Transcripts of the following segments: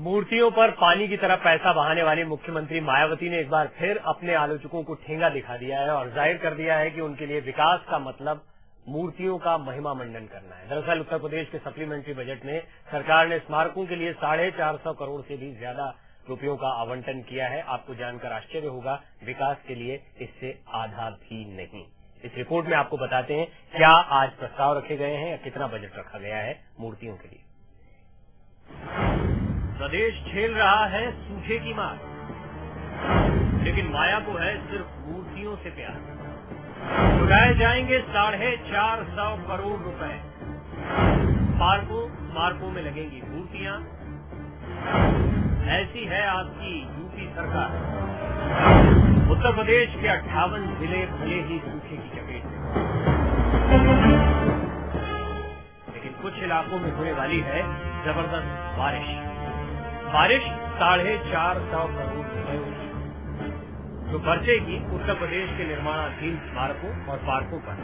मूर्तियों पर पानी की तरह पैसा बहाने वाली मुख्यमंत्री मायावती ने एक बार फिर अपने आलोचकों को ठेंगा दिखा दिया है और जाहिर कर दिया है कि उनके लिए विकास का मतलब मूर्तियों का महिमा मंडन करना है। दरअसल उत्तर प्रदेश के सप्लीमेंट्री बजट में सरकार ने स्मारकों के लिए 450 करोड़ से भी ज्यादा रुपयों का आवंटन किया है। आपको जानकर आश्चर्य होगा, विकास के लिए इससे आधा भी नहीं। इस रिपोर्ट में आपको बताते हैं क्या आज प्रस्ताव रखे गए हैं या कितना बजट रखा गया है मूर्तियों के लिए। प्रदेश झेल रहा है सूखे की मार, लेकिन माया को है सिर्फ मूर्तियों से प्यार। उड़ाए जाएंगे 450 करोड़ रुपए, पार्कों स्मारकों में लगेंगी मूर्तियां। ऐसी है आपकी यूपी सरकार। उत्तर प्रदेश के 58 जिले भले ही सूखे की चपेट में, लेकिन कुछ इलाकों में होने वाली है जबरदस्त बारिश। 450 करोड़ रुपए जो खर्चेगी उत्तर प्रदेश के निर्माणाधीन स्मारकों और पार्कों पर।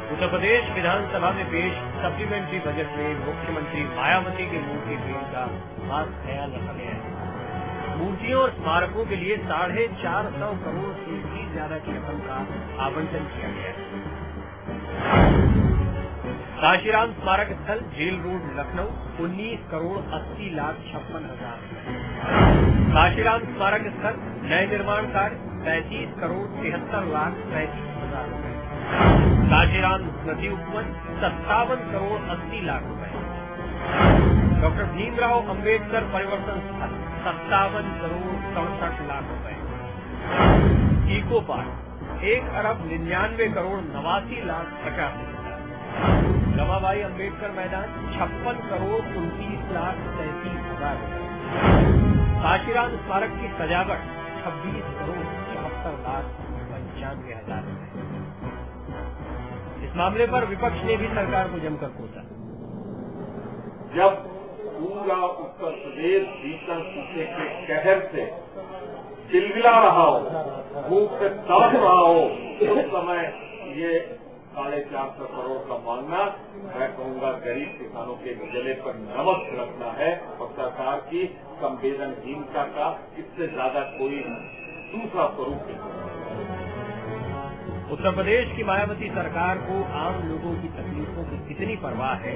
उत्तर प्रदेश विधानसभा में पेश सप्लीमेंट्री बजट में मुख्यमंत्री मायावती के मूर्ति प्रेम का खास ख्याल रखा गया है। मूर्तियों और स्मारकों के लिए 450 करोड़ से भी ज्यादा की रकम का आवंटन किया गया है। काशीराम स्मारक स्थल जेल रोड लखनऊ 19 करोड़ 80 लाख 56 हजार रुपए। काशीराम स्मारक स्थल नए निर्माण कार्य 35 करोड़ 73 लाख 37 हजार रुपए। काशीराम स्मृति उपवन 57 करोड़ 80 लाख रुपए। डॉक्टर भीमराव अंबेडकर परिवर्तन स्थल 57 करोड़ 67 लाख रुपए। इको पार्क 1 अरब 99 करोड़ 89 लाख 50 हजार। रमाबाई अंबेडकर मैदान 56 करोड़ 29 लाख 37 हजार रुपए। काशीराम स्मारक की सजावट 26 करोड़ 74 लाख 95 हजार रुपए। इस मामले पर विपक्ष ने भी सरकार को जमकर कोसा। जब पूरा उत्तर प्रदेश भीषण सूखे के कहर से चिलमिला रहा हो, भूख से तड़प रहा हो, उस समय ये 450 करोड़ का मांगना, मैं कहूंगा गरीब किसानों के गले पर नमक रखना है और सरकार की संवेदनहीनता का इससे ज्यादा कोई दूसरा स्वरूप नहीं। उत्तर प्रदेश की मायावती सरकार को आम लोगों की तकलीफों की कितनी परवाह है,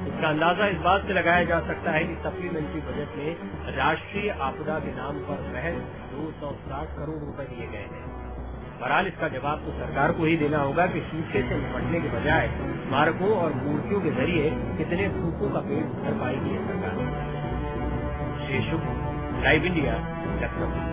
इसका अंदाजा इस बात से लगाया जा सकता है कि सप्लीमेंट्री बजट में राष्ट्रीय आपदा के नाम पर महज 260 करोड़ रुपए दिए गए हैं। बहरहाल इसका जवाब तो सरकार को ही देना होगा कि सूखे से निपटने के बजाय स्मारकों और मूर्तियों के जरिए कितने भूखों का पेट भर पाएगी ये सरकार। श्री शुभ, लाइव इंडिया, लखनऊ।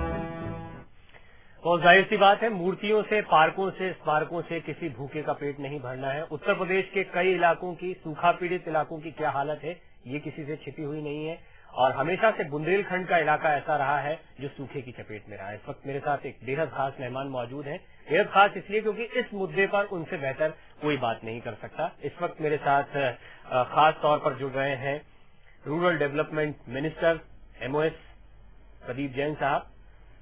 और जाहिर सी बात है, मूर्तियों से, पार्कों से, स्मारकों से किसी भूखे का पेट नहीं भरना है। उत्तर प्रदेश के कई इलाकों की, सूखा पीड़ित इलाकों की क्या हालत है, ये किसी से छिपी हुई नहीं है और हमेशा से बुंदेलखंड का इलाका ऐसा रहा है जो सूखे की चपेट में रहा है। इस वक्त मेरे साथ एक बेहद खास मेहमान मौजूद हैं। बेहद खास इसलिए क्योंकि इस मुद्दे पर उनसे बेहतर कोई बात नहीं कर सकता। इस वक्त मेरे साथ खास तौर पर जुड़ रहे हैं rural development minister MOS Pradeep Jain साहब।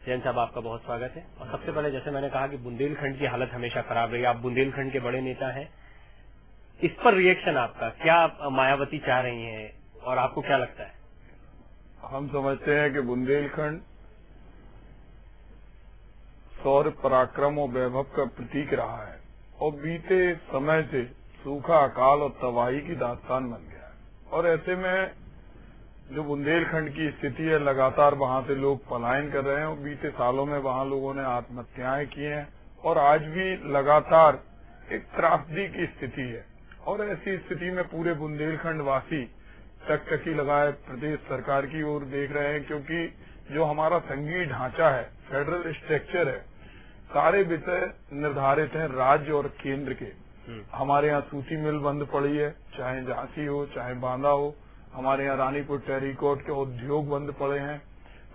जैन साहब, आपका बहुत स्वागत है। और सबसे पहले, जैसे मैंने कहा कि बुंदेलखंड की हालत हमेशा खराब रही, आप बुंदेलखंड के बड़े नेता हैं, इस पर रिएक्शन आपका क्या? मायावती चाह रही हैं और आपको क्या लगता है? हम समझते हैं कि बुंदेलखंड शौर्य, पराक्रम और वैभव का प्रतीक रहा है और बीते समय से सूखा, अकाल और तबाही की दास्तान बन गया है। और ऐसे में जो बुंदेलखंड की स्थिति है, लगातार वहां से लोग पलायन कर रहे हैं और बीते सालों में वहां लोगों ने आत्महत्याएं की हैं और आज भी लगातार एक त्रासदी की स्थिति है। और ऐसी स्थिति में पूरे बुंदेलखंड वासी टकटकी लगाए प्रदेश सरकार की ओर देख रहे हैं, क्योंकि जो हमारा संघीय ढांचा है, फेडरल स्ट्रक्चर है, सारे विषय निर्धारित हैं राज्य और केंद्र के। हमारे यहाँ सूती मिल बंद पड़ी है, चाहे झांसी हो चाहे बांदा हो। हमारे यहाँ रानीपुर टेरीकोट के उद्योग बंद पड़े हैं।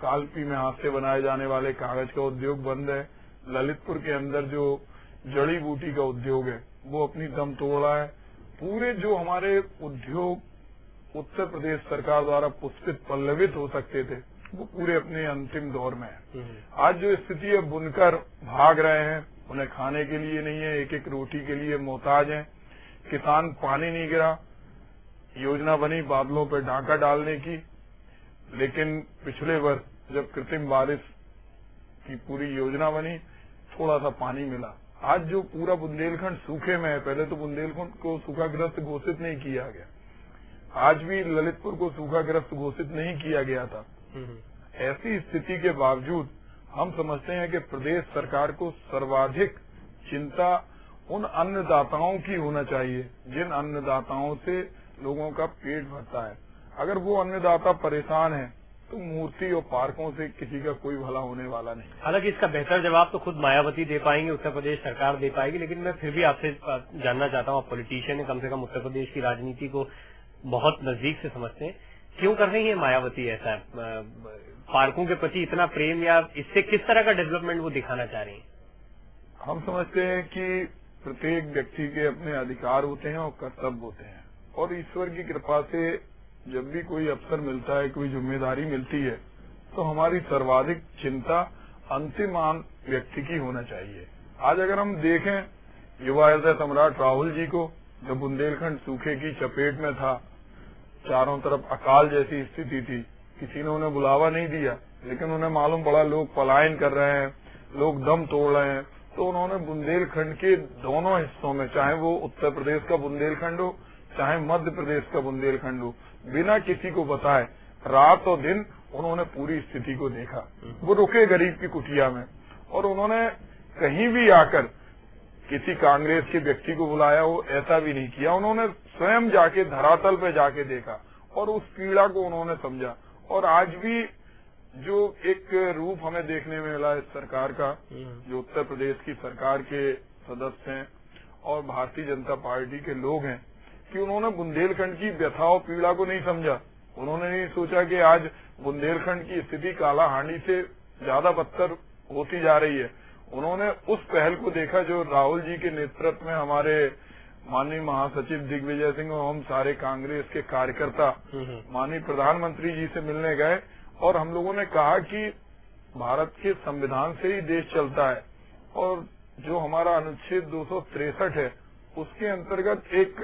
कालपी में हाथ से बनाए जाने वाले कागज का उद्योग बंद है। ललितपुर के अंदर जो जड़ी बूटी का उद्योग है वो अपनी दम तोड़ रहा है। पूरे जो हमारे उद्योग उत्तर प्रदेश सरकार द्वारा पुष्पित पल्लवित हो सकते थे वो पूरे अपने अंतिम दौर में है। आज जो स्थिति है, बुनकर भाग रहे हैं, उन्हें खाने के लिए नहीं है, एक एक रोटी के लिए मोहताज हैं। किसान पानी नहीं गिरा, योजना बनी बादलों पर ढाका डालने की, लेकिन पिछले वर्ष जब कृत्रिम बारिश की पूरी योजना बनी, थोड़ा सा पानी मिला। आज जो पूरा बुंदेलखंड सूखे में है, पहले तो बुंदेलखंड को सूखाग्रस्त घोषित नहीं किया गया, आज भी ललितपुर को सूखाग्रस्त घोषित नहीं किया गया था। ऐसी स्थिति के बावजूद हम समझते हैं कि प्रदेश सरकार को सर्वाधिक चिंता उन अन्नदाताओं की होना चाहिए जिन अन्नदाताओं से लोगों का पेट भरता है। अगर वो अन्नदाता परेशान है तो मूर्ति और पार्कों से किसी का कोई भला होने वाला नहीं। हालांकि इसका बेहतर जवाब तो खुद मायावती दे पाएंगे, उत्तर प्रदेश सरकार दे पाएगी, लेकिन मैं फिर भी आपसे जानना चाहता हूँ, आप पॉलिटिशियन है, कम से कम उत्तर प्रदेश की राजनीति को बहुत नजदीक से समझते हैं, क्यों कर रही है मायावती ऐसा? पार्कों के प्रति इतना प्रेम, या इससे किस तरह का डेवलपमेंट वो दिखाना चाह रही है? हम समझते हैं कि प्रत्येक व्यक्ति के अपने अधिकार होते हैं और कर्तव्य होते हैं, और ईश्वर की कृपा से जब भी कोई अवसर मिलता है, कोई जिम्मेदारी मिलती है, तो हमारी सर्वाधिक चिंता अंतिम व्यक्ति की होना चाहिए। आज अगर हम देखें युवा हृदय सम्राट राहुल जी को, जब बुंदेलखंड सूखे की चपेट में था, चारों तरफ अकाल जैसी स्थिति थी, किसी ने उन्हें बुलावा नहीं दिया, लेकिन उन्हें मालूम पड़ा लोग पलायन कर रहे हैं, लोग दम तोड़ रहे हैं, तो उन्होंने बुंदेलखंड के दोनों हिस्सों में, चाहे वो उत्तर प्रदेश का बुंदेलखंड हो चाहे मध्य प्रदेश का बुंदेलखंड हो, बिना किसी को बताए रात और दिन उन्होंने पूरी स्थिति को देखा। वो रुके गरीब की कुटिया में, और उन्होंने कहीं भी आकर किसी कांग्रेस के व्यक्ति को बुलाया हो ऐसा भी नहीं किया। उन्होंने स्वयं जाके धरातल पे जाके देखा और उस पीड़ा को उन्होंने समझा। और आज भी जो एक रूप हमें देखने में मिला इस सरकार का, जो उत्तर प्रदेश की सरकार के सदस्य हैं और भारतीय जनता पार्टी के लोग हैं, कि उन्होंने बुंदेलखंड की व्यथा और पीड़ा को नहीं समझा। उन्होंने नहीं सोचा कि आज बुंदेलखंड की स्थिति काला हांडी से ज्यादा बदतर होती जा रही है। उन्होंने उस पहल को देखा जो राहुल जी के नेतृत्व में हमारे माननीय महासचिव दिग्विजय सिंह और हम सारे कांग्रेस के कार्यकर्ता माननीय प्रधानमंत्री जी से मिलने गए, और हम लोगों ने कहा कि भारत के संविधान से ही देश चलता है, और जो हमारा अनुच्छेद 263 है उसके अंतर्गत एक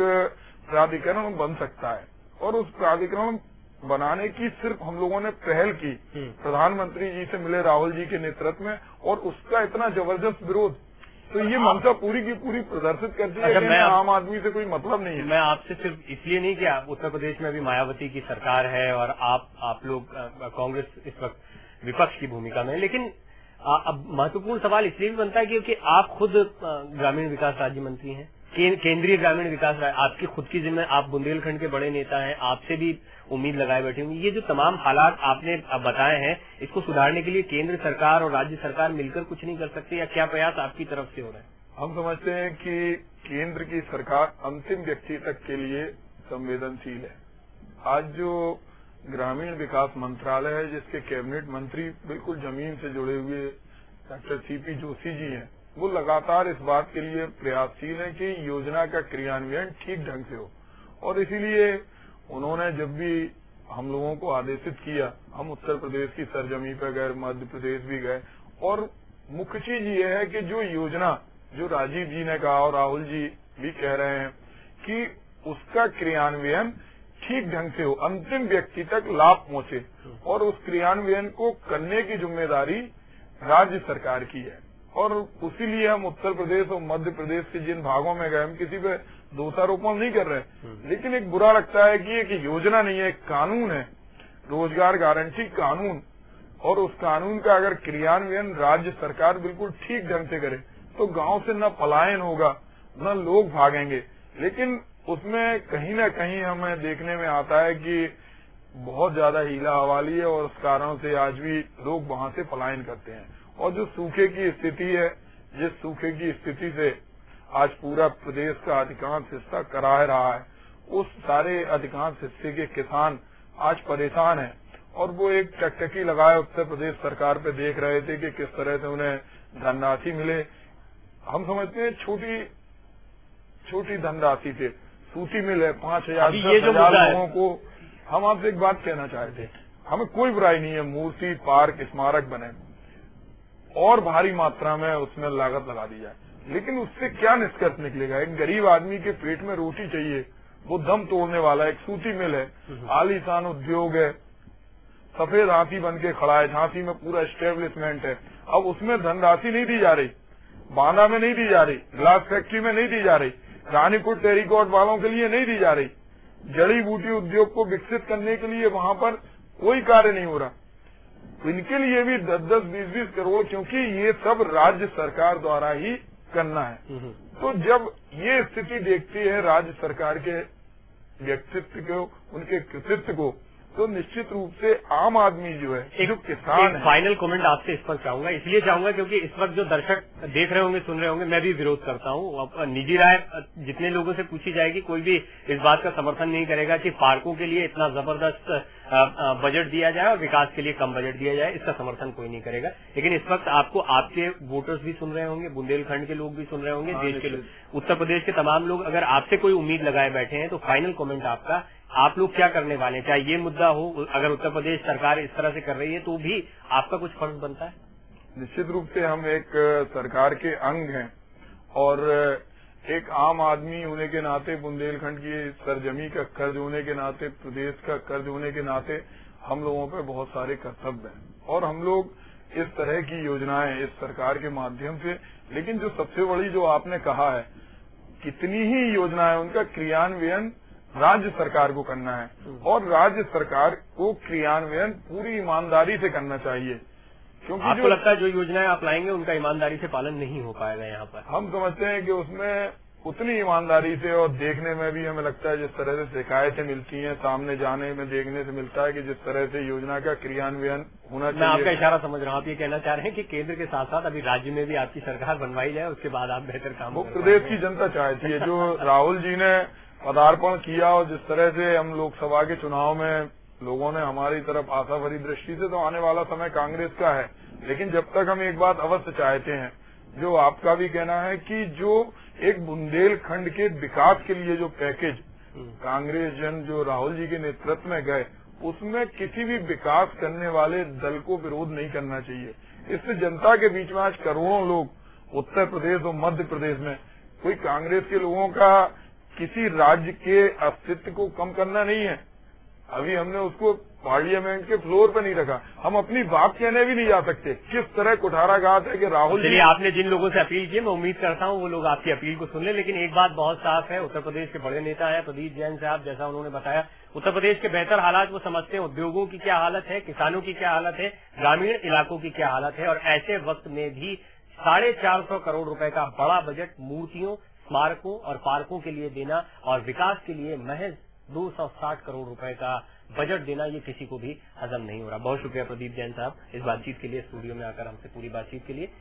प्राधिकरण बन सकता है, और उस प्राधिकरण बनाने की सिर्फ हम लोगों ने पहल की प्रधानमंत्री जी से मिले राहुल जी के नेतृत्व में, और उसका इतना जबरदस्त विरोध, तो ये मनसा पूरी की पूरी प्रदर्शित करती है कि आम आदमी से कोई मतलब नहीं है। मैं आपसे सिर्फ इसलिए नहीं कि उत्तर प्रदेश में अभी मायावती की सरकार है और आप लोग कांग्रेस इस वक्त विपक्ष की भूमिका में, लेकिन अब महत्वपूर्ण सवाल इसलिए भी बनता है क्योंकि आप खुद ग्रामीण विकास राज्य मंत्री हैं, केंद्रीय ग्रामीण विकास, आपकी खुद की जिम्मे, आप बुंदेलखंड के बड़े नेता हैं, आपसे भी उम्मीद लगाए बैठे होंगे। ये जो तमाम हालात आपने बताए हैं, इसको सुधारने के लिए केंद्र सरकार और राज्य सरकार मिलकर कुछ नहीं कर सकते, या क्या प्रयास आपकी तरफ से हो रहे हैं? हम समझते हैं कि केंद्र की सरकार अंतिम व्यक्ति तक के लिए संवेदनशील है। आज जो ग्रामीण विकास मंत्रालय है, जिसके कैबिनेट मंत्री बिल्कुल जमीन से जुड़े हुए डॉक्टर सीपी जोशी जी हैं, वो लगातार इस बात के लिए प्रयासशील है कि योजना का क्रियान्वयन ठीक ढंग से हो, और इसीलिए उन्होंने जब भी हम लोगों को आदेशित किया, हम उत्तर प्रदेश की सरजमी पर गए, मध्य प्रदेश भी गए, और मुख्य चीज ये है कि जो योजना जो राजीव जी ने कहा और राहुल जी भी कह रहे हैं कि उसका क्रियान्वयन ठीक ढंग से हो, अंतिम व्यक्ति तक लाभ पहुंचे, और उस क्रियान्वयन को करने की जिम्मेदारी राज्य सरकार की है। और उसीलिए हम उत्तर प्रदेश और मध्य प्रदेश के जिन भागों में गए, हम किसी पे दोषारोपण नहीं कर रहे, लेकिन एक बुरा लगता है कि एक योजना नहीं है, एक कानून है, रोजगार गारंटी कानून, और उस कानून का अगर क्रियान्वयन राज्य सरकार बिल्कुल ठीक ढंग से करे तो गांव से न पलायन होगा न लोग भागेंगे। लेकिन उसमें कहीं न कहीं हमें देखने में आता है कि बहुत ज्यादा हीला हवाली है, और उस कारण से आज भी लोग वहां से पलायन करते हैं। और जो सूखे की स्थिति है, जिस सूखे की स्थिति से आज पूरा प्रदेश का अधिकांश हिस्सा कराह रहा है, उस सारे अधिकांश हिस्से के किसान आज परेशान हैं, और वो एक टकटकी लगाए उत्तर प्रदेश सरकार पे देख रहे थे कि किस तरह से उन्हें धनराशि मिले। हम समझते हैं छोटी छोटी धनराशि से सूती मिल है 5,000 लोगों को। हम आपसे एक बात कहना चाहते, हमें कोई बुराई नहीं है मूर्ति पार्क स्मारक बने और भारी मात्रा में उसमें लागत लगा दी जाए, लेकिन उससे क्या निष्कर्ष निकलेगा? एक गरीब आदमी के पेट में रोटी चाहिए, वो दम तोड़ने वाला, एक सूती मिल है, आलीशान उद्योग है, सफेद हाथी बन के खड़ा है, झांसी में पूरा एस्टेब्लिशमेंट है, अब उसमें धनराशि नहीं दी जा रही, बांदा में नहीं दी जा रही, ग्लास फैक्ट्री में नहीं दी जा रही, रानीपुर टेरिकॉट वालों के लिए नहीं दी जा रही, जड़ी बूटी उद्योग को विकसित करने के लिए वहां पर कोई कार्य नहीं हो रहा। तो इनके लिए भी 10-10, 20-20 करोड़, क्योंकि ये सब राज्य सरकार द्वारा ही करना है। तो जब ये स्थिति देखती है राज्य सरकार के व्यक्तित्व को, उनके कृतित्व को, तो निश्चित रूप से आम आदमी जो है, जो किसान है। फाइनल कमेंट आपसे इस पर चाहूंगा, इसलिए चाहूंगा क्योंकि इस वक्त जो दर्शक देख रहे होंगे, सुन रहे होंगे, मैं भी विरोध करता हूं। अब निजी राय जितने लोगों से पूछी जाएगी, कोई भी इस बात का समर्थन नहीं करेगा कि पार्कों के लिए इतना जबरदस्त बजट दिया जाए और विकास के लिए कम बजट दिया जाए, इसका समर्थन कोई नहीं करेगा। लेकिन इस वक्त आपको आपके वोटर्स भी सुन रहे होंगे, बुंदेलखंड के लोग भी सुन रहे होंगे, देश के लोग, उत्तर प्रदेश के तमाम लोग अगर आपसे कोई उम्मीद लगाए बैठे हैं, तो फाइनल कमेंट आपका, आप लोग क्या करने वाले हैं? चाहे ये मुद्दा हो, अगर उत्तर प्रदेश सरकार इस तरह से कर रही है तो भी आपका कुछ फर्ज बनता है। निश्चित रूप से हम एक सरकार के अंग हैं और एक आम आदमी होने के नाते, बुंदेलखंड की सरजमी का कर्ज होने के नाते, प्रदेश का कर्ज होने के नाते हम लोगों पे बहुत सारे कर्तव्य हैं और हम लोग इस तरह की योजनाएं इस सरकार के माध्यम से, लेकिन जो सबसे बड़ी जो आपने कहा है, कितनी ही योजनाएं, उनका क्रियान्वयन राज्य सरकार को करना है और राज्य सरकार को क्रियान्वयन पूरी ईमानदारी से करना चाहिए। क्योंकि आपको लगता है जो योजनाएं आप लाएंगे उनका ईमानदारी से पालन नहीं हो पाएगा यहाँ पर? हम समझते हैं कि उसमें उतनी ईमानदारी से, और देखने में भी हमें लगता है जिस तरह से शिकायतें मिलती हैं, सामने जाने में देखने से मिलता है कि जिस तरह से योजना का क्रियान्वयन होना चाहिए। मैं आपका इशारा समझ रहा हूँ, आप ये कहना चाह रहे हैं कि केंद्र के साथ साथ अभी राज्य में भी आपकी सरकार बनवाई जाए, उसके बाद आप बेहतर काम वो प्रदेश की जनता चाहती है। जो राहुल जी ने पदार्पण किया और जिस तरह से हम लोकसभा के चुनाव में लोगों ने हमारी तरफ आशा भरी दृष्टि से, तो आने वाला समय कांग्रेस का है। लेकिन जब तक हम एक बात अवश्य चाहते हैं, जो आपका भी कहना है कि जो एक बुंदेलखंड के विकास के लिए जो पैकेज कांग्रेस जन जो राहुल जी के नेतृत्व में गए, उसमें किसी भी विकास करने वाले दल को विरोध नहीं करना चाहिए। इससे जनता के बीच में आज करोड़ों लोग उत्तर प्रदेश और मध्य प्रदेश में, कोई कांग्रेस के लोगों का किसी राज्य के अस्तित्व को कम करना नहीं है। अभी हमने उसको पार्लियामेंट के फ्लोर पर नहीं रखा, हम अपनी बात कहने भी नहीं जा सकते। किस तरह कुठाराघात है कि राहुल जी, आपने जिन लोगों से अपील की, मैं उम्मीद करता हूं वो लोग आपकी अपील को सुन ले। लेकिन एक बात बहुत साफ है, उत्तर प्रदेश के बड़े नेता है प्रदीप जैन साहब, जैसा उन्होंने बताया, उत्तर प्रदेश के बेहतर हालात वो समझते हैं, उद्योगों की क्या हालत है, किसानों की क्या हालत है, ग्रामीण इलाकों की क्या हालत है। और ऐसे वक्त में भी 450 करोड़ रुपए का बड़ा बजट मूर्तियों, स्मारकों और पार्कों के लिए देना और विकास के लिए महज 260 करोड़ रुपए का बजट देना, ये किसी को भी हजम नहीं हो रहा। बहुत शुक्रिया प्रदीप जैन साहब इस बातचीत के लिए, स्टूडियो में आकर हमसे पूरी बातचीत के लिए।